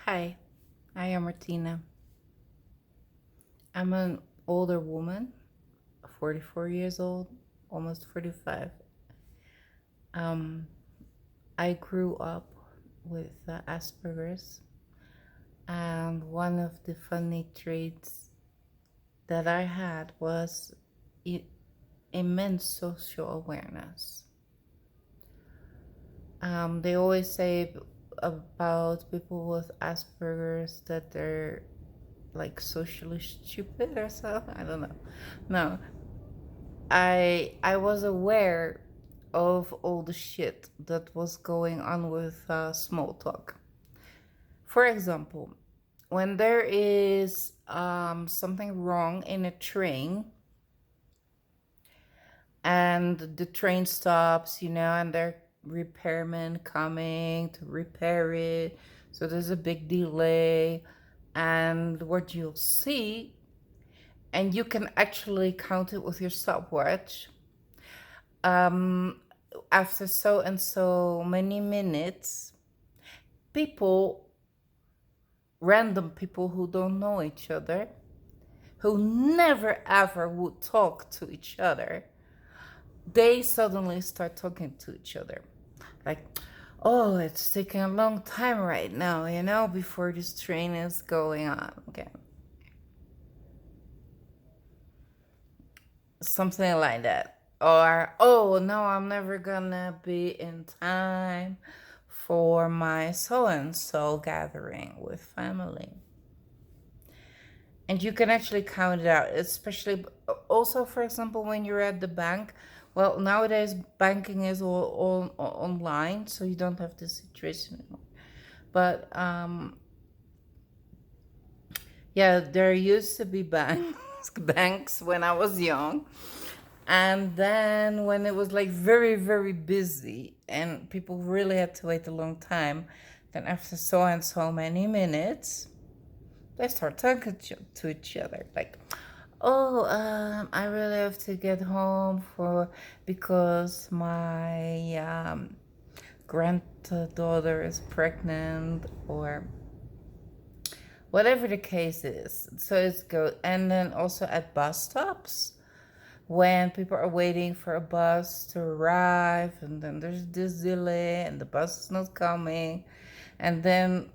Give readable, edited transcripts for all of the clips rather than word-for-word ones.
Hi, I am Martina. I'm an older woman, 44 years old, almost 45. Um, I grew up with Asperger's, and one of the funny traits that I had was i- immense social awareness. They always say about people with Asperger's that they're like socially stupid or so. I don't know. No, I was aware of all the shit that was going on with small talk. For example, when there is something wrong in a train and the train stops, and there are repairmen coming to repair it, so there's a big delay, and what you'll see, and you can actually count it with your stopwatch, um, after so and so many minutes, people, random people who don't know each other, who never ever would talk to each other, they suddenly start talking to each other. Like, oh, it's taking a long time right now, before this train is going on again. Something like that. Or, oh, no, I'm never gonna be in time for my so and so gathering with family. And you can actually count it out, especially also, for example, when you're at the bank. Well, nowadays banking is all online, so you don't have this situation anymore. But yeah, there used to be banks, banks when I was young. And then when it was like very, very busy and people really had to wait a long time, then after so and so many minutes, they start talking to each other. Like, oh, I really have to get home because my granddaughter is pregnant, or whatever the case is. So it's good. And then also at bus stops, when people are waiting for a bus to arrive, and then there's this delay and the bus is not coming, and then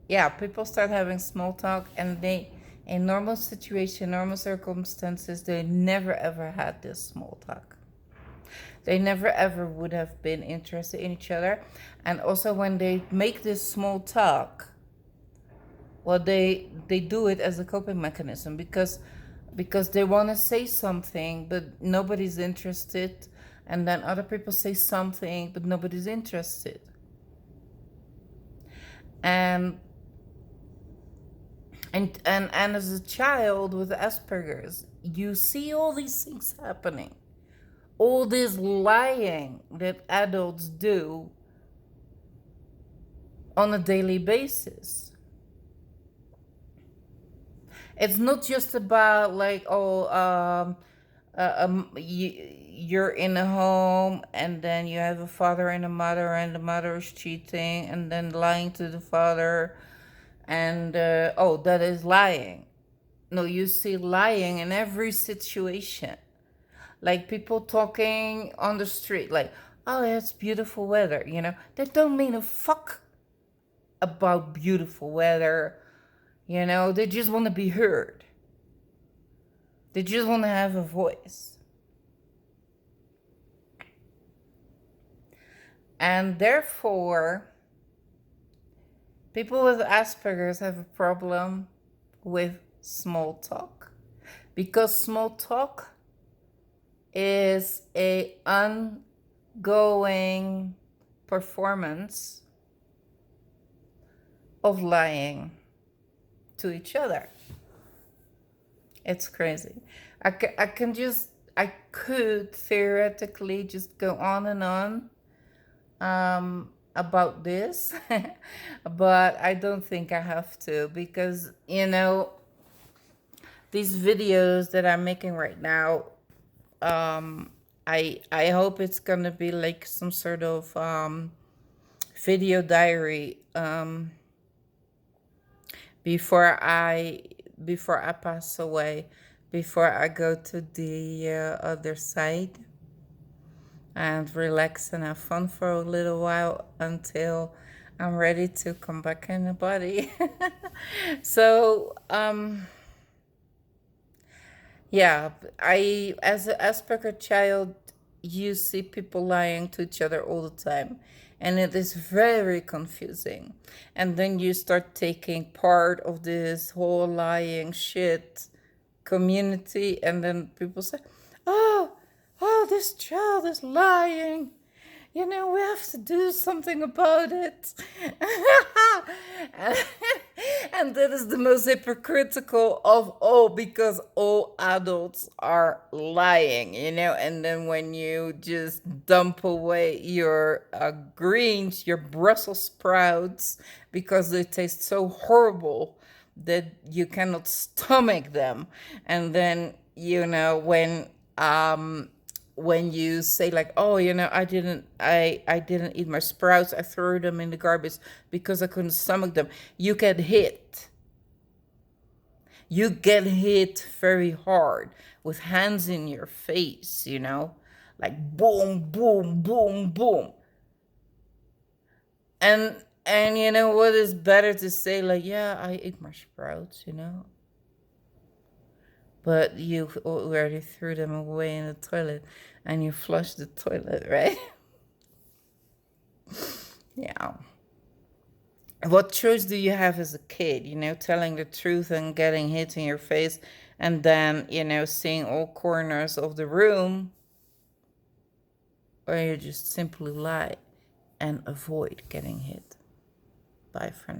yeah, people start having small talk, and they, in normal situation, normal circumstances, they never ever had this small talk. They never ever would have been interested in each other. And also when they make this small talk, well, they do it as a coping mechanism, because they want to say something but nobody's interested, and then other people say something but nobody's interested. And and and as a child with Asperger's, you see all these things happening, all this lying that adults do on a daily basis. It's not just about like, oh, you're in a home and then you have a father and a mother, and the mother is cheating and then lying to the father, and oh, that is lying. No, you see lying in every situation. Like people talking on the street, like, oh, it's beautiful weather, They don't mean a fuck about beautiful weather, They just want to be heard. They just want to have a voice. And therefore, people with Asperger's have a problem with small talk, because small talk is a ongoing performance of lying to each other. It's crazy. I could theoretically just go on and on about this, but I don't think I have to, because, these videos that I'm making right now, I hope it's gonna be like some sort of video diary, before I before I pass away, before I go to the other side and relax and have fun for a little while until I'm ready to come back in the body. So, yeah, I as an Asperger child, you see people lying to each other all the time, and it is very confusing. And then you start taking part of this whole lying shit community, and then people say, "Oh, oh, this child is lying. We have to do something about it." and, and that is the most hypocritical of all, because all adults are lying. And then when you just dump away your greens, your Brussels sprouts, because they taste so horrible that you cannot stomach them. And then, when you say like, "Oh, I didn't eat my sprouts, I threw them in the garbage because I couldn't stomach them," you get hit. You get hit very hard with hands in your face, like boom, boom, boom, boom. And you know what is better to say, like, "Yeah, I ate my sprouts. But you already threw them away in the toilet and you flushed the toilet, right?" Yeah. What choice do you have as a kid, telling the truth and getting hit in your face, and then, seeing all corners of the room, or you just simply lie and avoid getting hit? Bye for now.